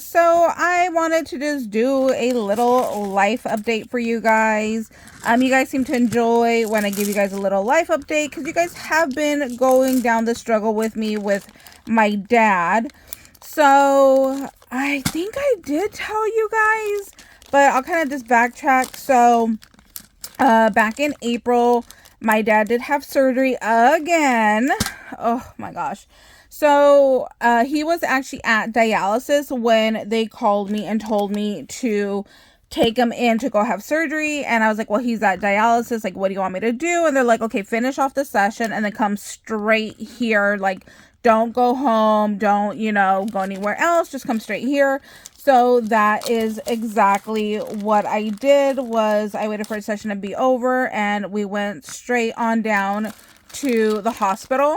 So I wanted to just do a little life update for you guys. You guys seem to enjoy when I give you guys a little life update because you guys have been going down the struggle with me with my dad. So I think I did tell you guys, but I'll kind of just backtrack. So back in April, my dad did have surgery again. Oh my gosh. So he was actually at dialysis when they called me and told me to take him in to go have surgery. And I was like, well, he's at dialysis. Like, what do you want me to do? And they're like, okay, finish off the session and then come straight here. Like, don't go home. Don't, go anywhere else. Just come straight here. So that is exactly what I did. Was I waited for a session to be over and we went straight on down to the hospital.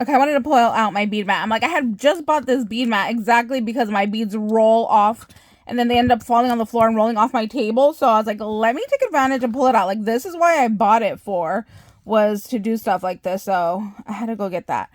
Okay, I wanted to pull out my bead mat. I'm like, I had just bought this bead mat exactly because my beads roll off and then they end up falling on the floor and rolling off my table. So I was like, let me take advantage and pull it out. Like, this is why I bought it for, was to do stuff like this. So I had to go get that.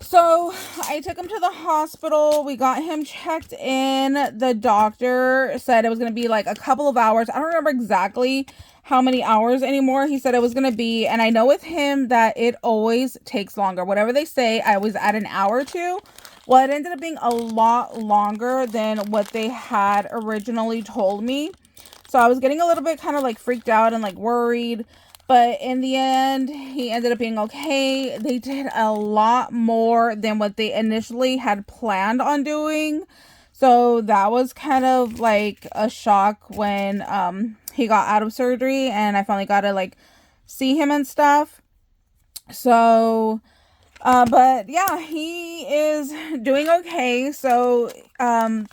So I took him to the hospital. We got him checked in. The doctor said it was going to be like a couple of hours. I don't remember exactly how many hours anymore. He said it was going to be, and I know with him that it always takes longer. Whatever they say, I was at an hour or two. Well, it ended up being a lot longer than what they had originally told me. So I was getting a little bit kind of like freaked out and like worried. But in the end, he ended up being okay. They did a lot more than what they initially had planned on doing. So that was kind of like a shock when he got out of surgery and I finally got to like see him and stuff. So, but yeah, he is doing okay. So, the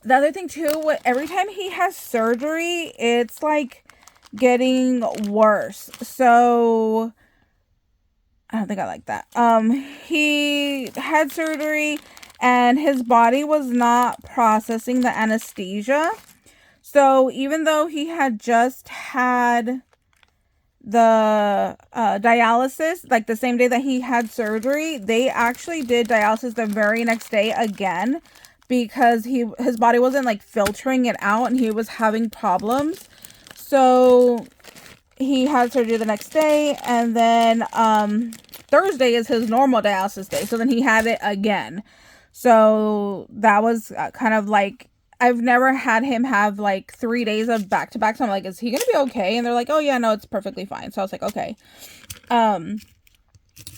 other thing too, every time he has surgery, it's like getting worse. So I don't think I like that. He had surgery and his body was not processing the anesthesia. So even though he had just had the dialysis, like the same day that he had surgery, they actually did dialysis the very next day again because his body wasn't like filtering it out and he was having problems. So he had surgery the next day, and then Thursday is his normal dialysis day. So then he had it again. So that was kind of like, I've never had him have like 3 days of back-to-back. So I'm like, is he going to be okay? And they're like, oh yeah, no, it's perfectly fine. So I was like, okay.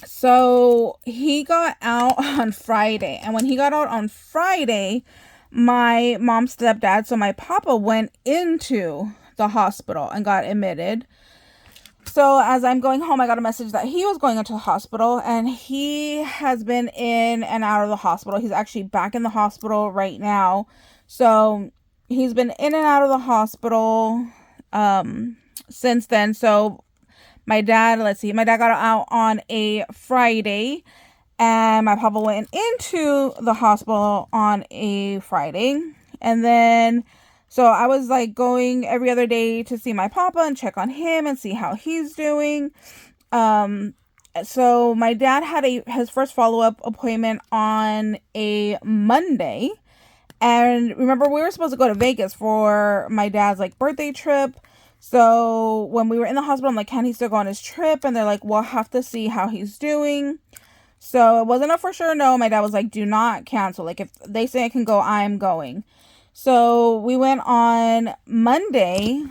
So he got out on Friday. And when he got out on Friday, my mom's stepdad, so my papa, went into the hospital and got admitted. So as I'm going home, I got a message that he was going into the hospital and he has been in and out of the hospital. He's actually back in the hospital right now. So he's been in and out of the hospital since then. So my dad got out on a Friday and my papa went into the hospital on a Friday. And then so I was like going every other day to see my papa and check on him and see how he's doing. So my dad had his first follow-up appointment on a Monday. And remember, we were supposed to go to Vegas for my dad's like birthday trip. So when we were in the hospital, I'm like, can he still go on his trip? And they're like, we'll have to see how he's doing. So it wasn't a for sure no. My dad was like, do not cancel. Like, if they say I can go, I'm going. So we went on Monday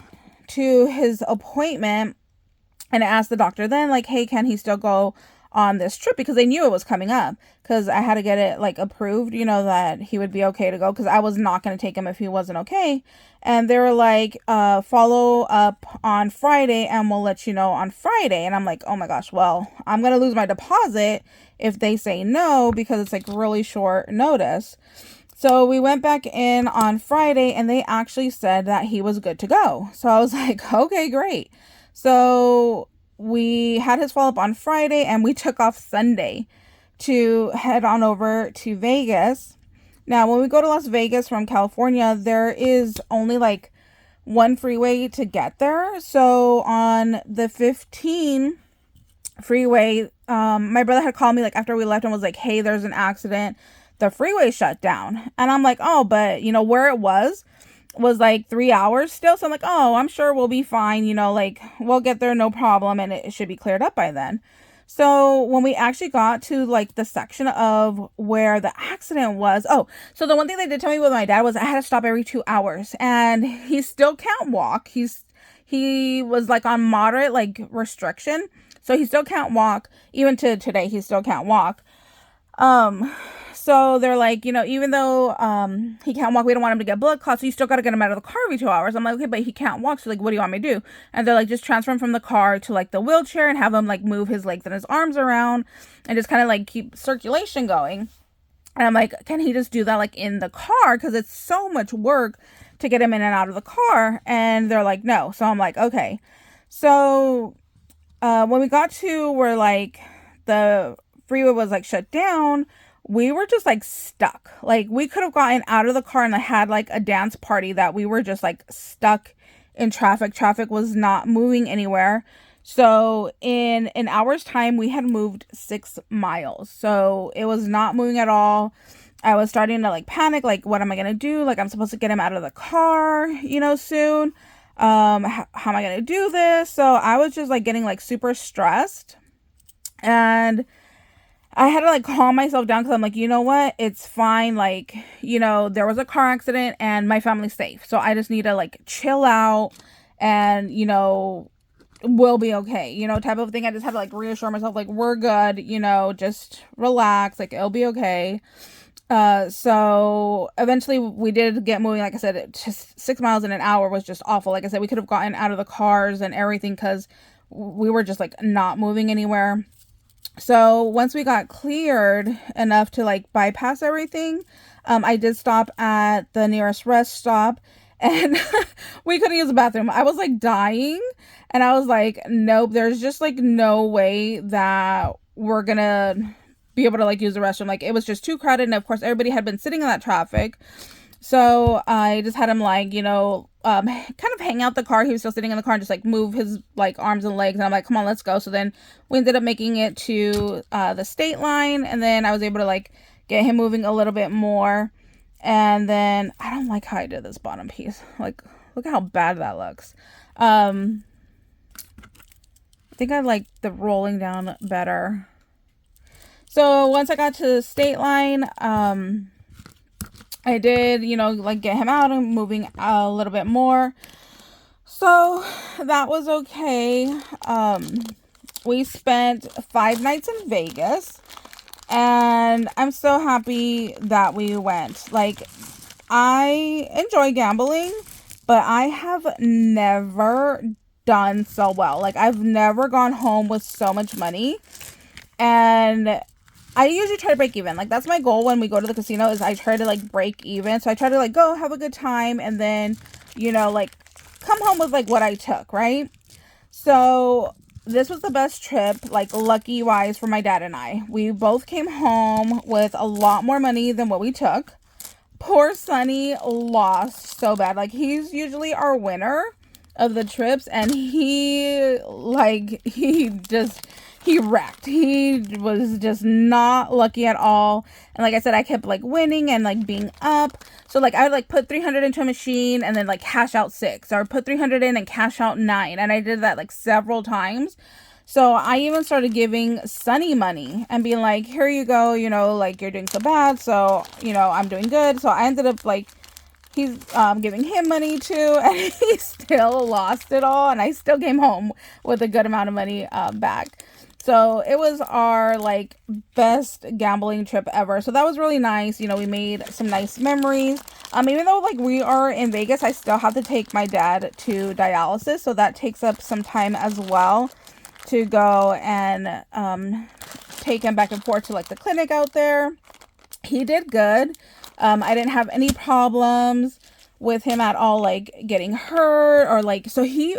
to his appointment and I asked the doctor then, like, hey, can he still go on this trip? Because they knew it was coming up because I had to get it like approved, that he would be okay to go because I was not going to take him if he wasn't okay. And they were like, follow up on Friday and we'll let you know on Friday. And I'm like, oh my gosh, well, I'm going to lose my deposit if they say no because it's like really short notice. So we went back in on Friday and they actually said that he was good to go. So I was like, okay, great. So we had his follow-up on Friday and we took off Sunday to head on over to Vegas. Now, when we go to Las Vegas from California, there is only like one freeway to get there. So on the 15 freeway, my brother had called me like after we left and was like, hey, there's an accident. the freeway shut down. And I'm like, oh, but you know, where it was like 3 hours still. So I'm like, oh, I'm sure we'll be fine. You know, like we'll get there, no problem. And it should be cleared up by then. So when we actually got to like the section of where the accident was, oh, so the one thing they did tell me with my dad was I had to stop every 2 hours, and he still can't walk. He was like on moderate like restriction, so he still can't walk. Even to today, he still can't walk. So they're like, you know, even though he can't walk, we don't want him to get blood clots, so you still got to get him out of the car every 2 hours. I'm like, okay, but he can't walk, so like, what do you want me to do? And they're like, just transfer him from the car to like the wheelchair and have him like move his legs and his arms around and just kind of like keep circulation going. And I'm like, can he just do that like in the car? Because it's so much work to get him in and out of the car. And they're like, no. So I'm like, okay. So when we got to where like the freeway was like shut down, we were just like stuck. Like we could have gotten out of the car and had like a dance party that we were just like stuck in traffic. Traffic was not moving anywhere. So in an hour's time, we had moved 6 miles. So it was not moving at all. I was starting to like panic. Like, what am I going to do? Like, I'm supposed to get him out of the car, you know, soon. How am I going to do this? So I was just like getting like super stressed. And I had to like calm myself down because I'm like, you know what? It's fine. Like, you know, there was a car accident and my family's safe. So I just need to like chill out and, you know, we'll be okay, you know, type of thing. I just had to like reassure myself, like, we're good, you know, just relax, like it'll be okay. So eventually we did get moving. Like I said, it just 6 miles in an hour was just awful. Like I said, we could have gotten out of the cars and everything because we were just like not moving anywhere. So once we got cleared enough to like bypass everything, I did stop at the nearest rest stop, and we couldn't use the bathroom. I was like dying, and I was like, nope, there's just like no way that we're gonna be able to like use the restroom. Like it was just too crowded, and of course everybody had been sitting in that traffic. So I just had him like, you know, kind of hang out the car. He was still sitting in the car and just like move his like arms and legs. And I'm like, come on, let's go. So then we ended up making it to the state line. And then I was able to like get him moving a little bit more. And then I don't like how I did this bottom piece. Like, look at how bad that looks. I think I like the rolling down better. So once I got to the state line, I did, you know, like get him out and moving a little bit more. So that was okay. We spent 5 nights in Vegas, and I'm so happy that we went. Like, I enjoy gambling, but I have never done so well. Like, I've never gone home with so much money, and I usually try to break even. Like, that's my goal when we go to the casino, is I try to like break even. So I try to like go have a good time and then, you know, like come home with like what I took, right? So this was the best trip, like lucky wise, for my dad and I. We both came home with a lot more money than what we took. Poor Sonny lost so bad. Like, he's usually our winner of the trips, and he wrecked. He was just not lucky at all. And like I said, I kept like winning and like being up. So like I would like put 300 into a machine and then like cash out 6, or put 300 in and cash out 9. And I did that like several times. So I even started giving Sonny money and being like, here you go, you know, like you're doing so bad, so, you know, I'm doing good. So I ended up like, he's giving him money too, and he still lost it all, and I still came home with a good amount of money back. So it was our like best gambling trip ever. So that was really nice. You know, we made some nice memories. Even though like we are in Vegas, I still have to take my dad to dialysis, so that takes up some time as well, to go and take him back and forth to like the clinic out there. He did good. I didn't have any problems with him at all, like getting hurt or like, so he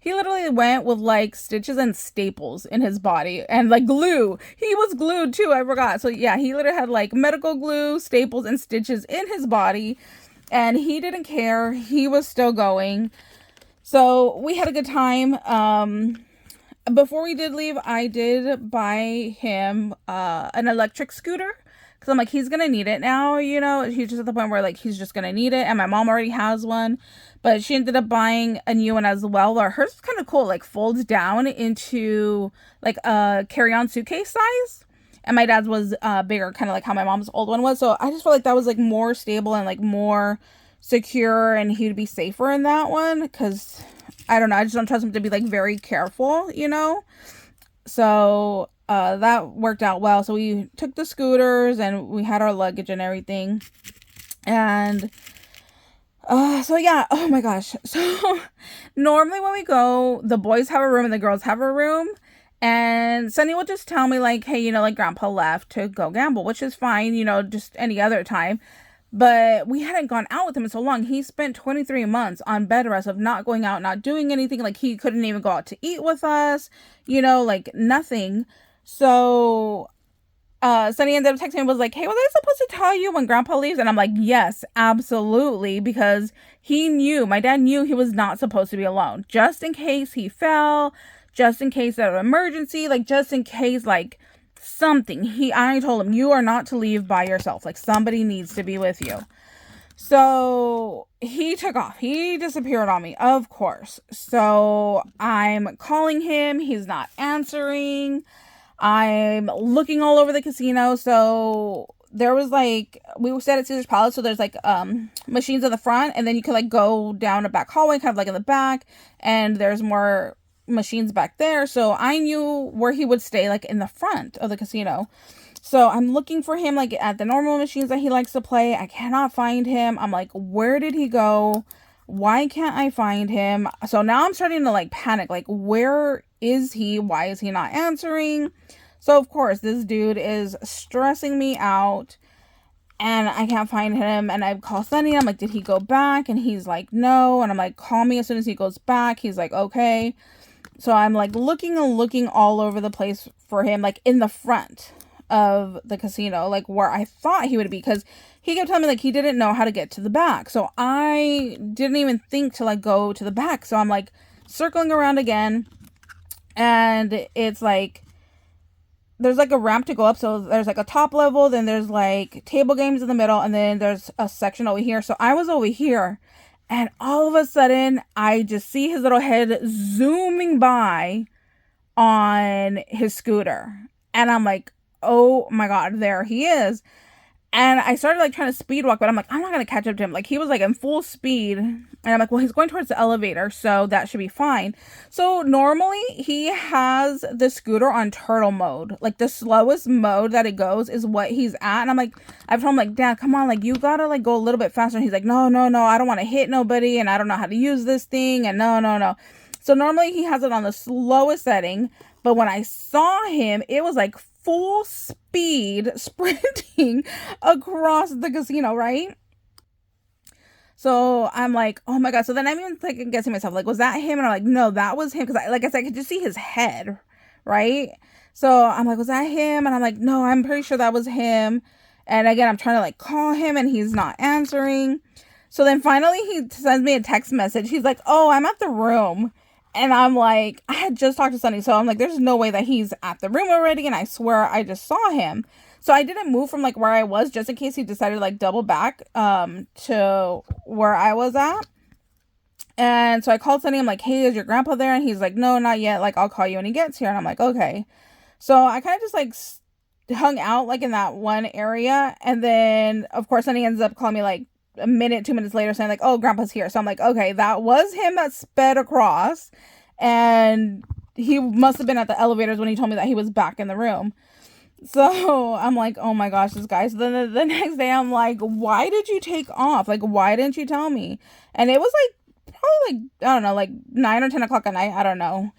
literally went with like stitches and staples in his body and like glue. He was glued too, I forgot. So yeah, he literally had like medical glue, staples, and stitches in his body, and he didn't care. He was still going. So we had a good time. Before we did leave, I did buy him an electric scooter, Because I'm like, he's gonna need it now, you know. He's just at the point where like he's just gonna need it, and my mom already has one, but she ended up buying a new one as well. Or hers is kind of cool, like folds down into like a carry-on suitcase size, and my dad's was bigger, kind of like how my mom's old one was. So I just felt like that was like more stable and like more secure, and he'd be safer in that one, because I don't know, I just don't trust him to be like very careful, you know. So that worked out well. So we took the scooters and we had our luggage and everything, and so yeah, oh my gosh. So normally when we go, the boys have a room and the girls have a room, and Sunny will just tell me like, hey, you know, like grandpa left to go gamble, which is fine, you know, just any other time. But we hadn't gone out with him in so long. He spent 23 months on bed rest of not going out, not doing anything. Like he couldn't even go out to eat with us, you know, like nothing. So Sunny ended up texting me and was like, hey, was I supposed to tell you when grandpa leaves? And I'm like, yes, absolutely. Because he knew, my dad knew he was not supposed to be alone. Just in case he fell, just in case of an emergency, like just in case like something. I told him, you are not to leave by yourself. Like somebody needs to be with you. So he took off. He disappeared on me, of course. So I'm calling him. He's not answering. I'm looking all over the casino. So there was like, we stayed at Caesar's Palace, so there's like machines in the front, and then you could like go down a back hallway, kind of like in the back, and there's more machines back there. So I knew where he would stay, like in the front of the casino. So I'm looking for him like at the normal machines that he likes to play. I cannot find him. I'm like, where did he go? Why can't I find him? So now I'm starting to like panic, like where is he? Why is he not answering? So of course this dude is stressing me out, and I can't find him. And I call Sunny. I'm like, did he go back? And he's like, no. And I'm like, call me as soon as he goes back. He's like, okay. So I'm like looking and looking all over the place for him, like in the front of the casino, like where I thought he would be, because he kept telling me like he didn't know how to get to the back. So I didn't even think to like go to the back. So I'm like circling around again, and it's like there's like a ramp to go up. So there's like a top level, then there's like table games in the middle, and then there's a section over here. So I was over here, and all of a sudden I just see his little head zooming by on his scooter, and I'm like, oh my god, there he is. And I started like trying to speed walk, but I'm like, I'm not gonna catch up to him. Like he was like in full speed, and I'm like, well, he's going towards the elevator, so that should be fine. So normally he has the scooter on turtle mode, like the slowest mode that it goes is what he's at. And I'm like, I've told him like, Dad, come on, like you gotta like go a little bit faster. And he's like, no, I don't want to hit nobody, and I don't know how to use this thing, and no. So normally he has it on the slowest setting, but when I saw him, it was like full speed sprinting across the casino, right? So I'm like, oh my god. So then I'm even like guessing myself, like, was that him? And I'm like, no, that was him, because like I said, I could just see his head, right? So I'm like, was that him? And I'm like, no, I'm pretty sure that was him. And again, I'm trying to like call him, and he's not answering. So then finally he sends me a text message. He's like, oh, I'm at the room. And I'm like, I had just talked to Sunny, so I'm like, there's no way that he's at the room already, and I swear I just saw him. So I didn't move from like where I was, just in case he decided to like double back to where I was at. And so I called Sunny. I'm like, hey, is your grandpa there? And he's like, no, not yet. Like, I'll call you when he gets here. And I'm like, okay. So I kind of just like hung out like in that one area. And then of course Sunny ends up calling me like a minute, 2 minutes later, saying like, oh, grandpa's here. So I'm like, okay, that was him that sped across, and he must have been at the elevators when he told me that he was back in the room. So I'm like, oh my gosh, this guy. So then the next day I'm like, why did you take off? Like, why didn't you tell me? And it was like probably like, I don't know, like 9 or 10 o'clock at night, I don't know.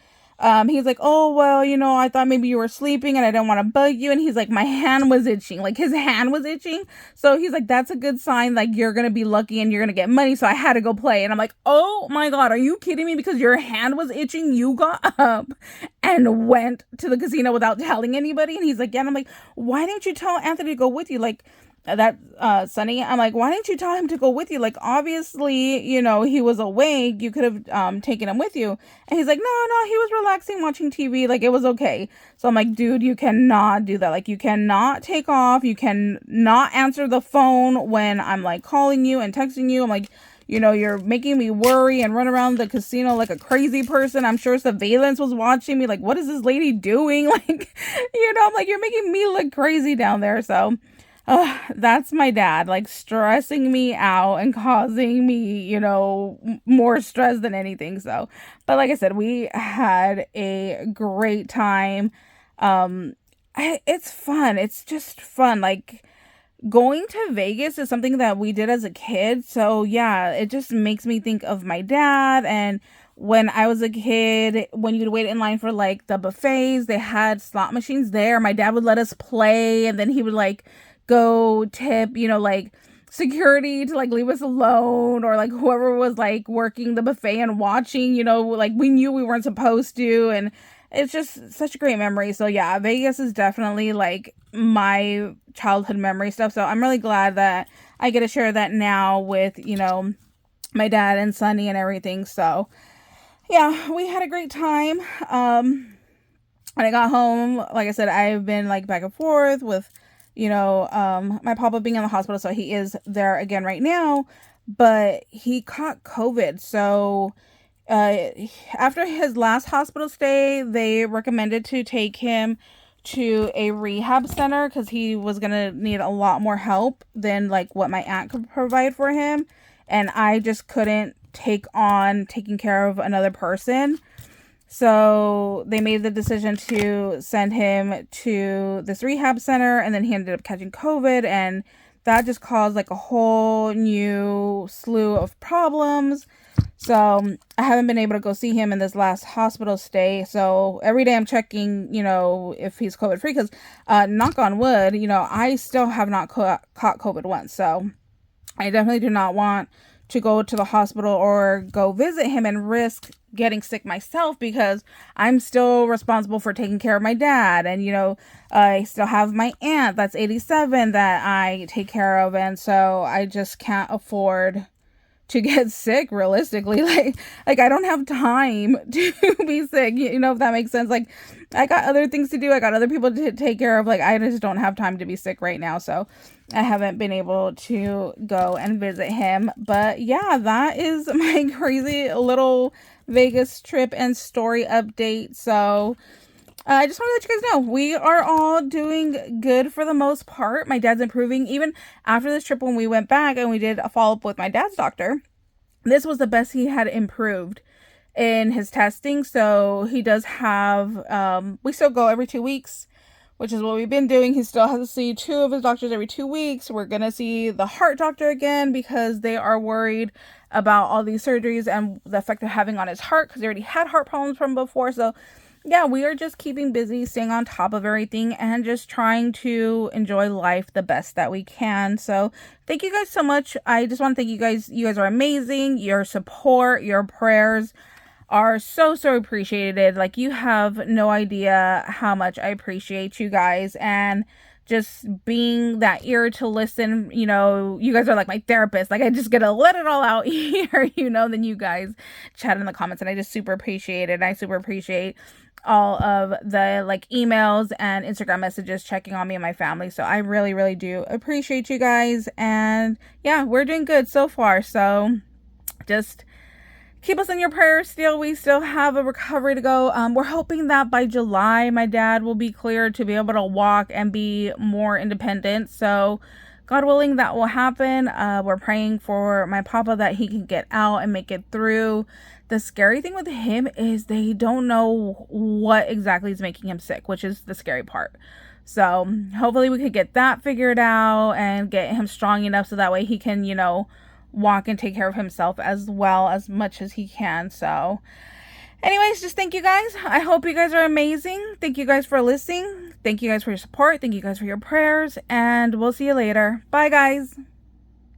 He's like, oh, well, you know, I thought maybe you were sleeping and I didn't want to bug you. And he's like, my hand was itching. Like his hand was itching. So he's like, that's a good sign. Like you're going to be lucky and you're going to get money. So I had to go play. And I'm like, oh my God, are you kidding me? Because your hand was itching, you got up and went to the casino without telling anybody? And he's like, yeah. And I'm like, why didn't you tell Anthony to go with you? Like, Sunny, I'm like, why didn't you tell him to go with you? Like, obviously, you know, he was awake. You could have taken him with you. And he's like, no, he was relaxing, watching TV. Like, it was okay. So I'm like, dude, you cannot do that. Like, you cannot take off. You cannot answer the phone when I'm like calling you and texting you. I'm like, you know, you're making me worry and run around the casino like a crazy person. I'm sure surveillance was watching me. Like, what is this lady doing? Like, you know, I'm like, you're making me look crazy down there. So that's my dad, like, stressing me out and causing me, you know, more stress than anything. So, but like I said, we had a great time. It's fun. It's just fun. Like, going to Vegas is something that we did as a kid. So yeah, it just makes me think of my dad. And when I was a kid, when you'd wait in line for like the buffets, they had slot machines there. My dad would let us play, and then he would like go tip, you know, like security to like leave us alone, or like whoever was like working the buffet and watching, you know, like we knew we weren't supposed to. And it's just such a great memory. So yeah, Vegas is definitely like my childhood memory stuff. So I'm really glad that I get to share that now with, you know, my dad and Sunny and everything. So yeah, we had a great time. When I got home, like I said, I've been like back and forth with, you know, my papa being in the hospital. So he is there again right now, but he caught COVID. So after his last hospital stay, they recommended to take him to a rehab center because he was gonna need a lot more help than like what my aunt could provide for him, and I just couldn't take on taking care of another person. So they made the decision to send him to this rehab center, and then he ended up catching COVID, and that just caused like a whole new slew of problems. So I haven't been able to go see him in this last hospital stay. So every day I'm checking, you know, if he's COVID free, because knock on wood, you know, I still have not caught COVID once. So I definitely do not want to go to the hospital or go visit him and risk getting sick myself, because I'm still responsible for taking care of my dad. And, you know, I still have my aunt that's 87 that I take care of. And so I just can't afford to get sick realistically. Like I don't have time to be sick, you know, if that makes sense. Like, I got other things to do, I got other people to take care of. Like, I just don't have time to be sick right now. So I haven't been able to go and visit him. But yeah, that is my crazy little Vegas trip and story update. So I just want to let you guys know we are all doing good for the most part. My dad's improving. Even after this trip, when we went back and we did a follow-up with my dad's doctor, this was the best he had improved in his testing. So he does have, we still go every 2 weeks, which is what we've been doing. He still has to see 2 of his doctors every 2 weeks. We're going to see the heart doctor again because they are worried about all these surgeries and the effect they're having on his heart, because he already had heart problems from before. So yeah, we are just keeping busy, staying on top of everything, and just trying to enjoy life the best that we can. So thank you guys so much. I just want to thank you guys. You guys are amazing. Your support, your prayers are so appreciated. Like, you have no idea how much I appreciate you guys, and just being that ear to listen. You know, you guys are like my therapist. Like, I just get to let it all out here, you know. Then you guys chat in the comments, and I just super appreciate it. I super appreciate all of the like emails and Instagram messages checking on me and my family. So I really do appreciate you guys. And yeah, we're doing good so far. So just keep us in your prayers still. We still have a recovery to go. We're hoping that by July, my dad will be cleared to be able to walk and be more independent. So God willing, that will happen. We're praying for my papa that he can get out and make it through. The scary thing with him is they don't know what exactly is making him sick, which is the scary part. So hopefully we could get that figured out and get him strong enough so that way he can, you know, walk and take care of himself as well as much as he can. So anyways, just thank you guys. I hope you guys are amazing. Thank you guys for listening. Thank you guys for your support. Thank you guys for your prayers. And we'll see you later. Bye, guys.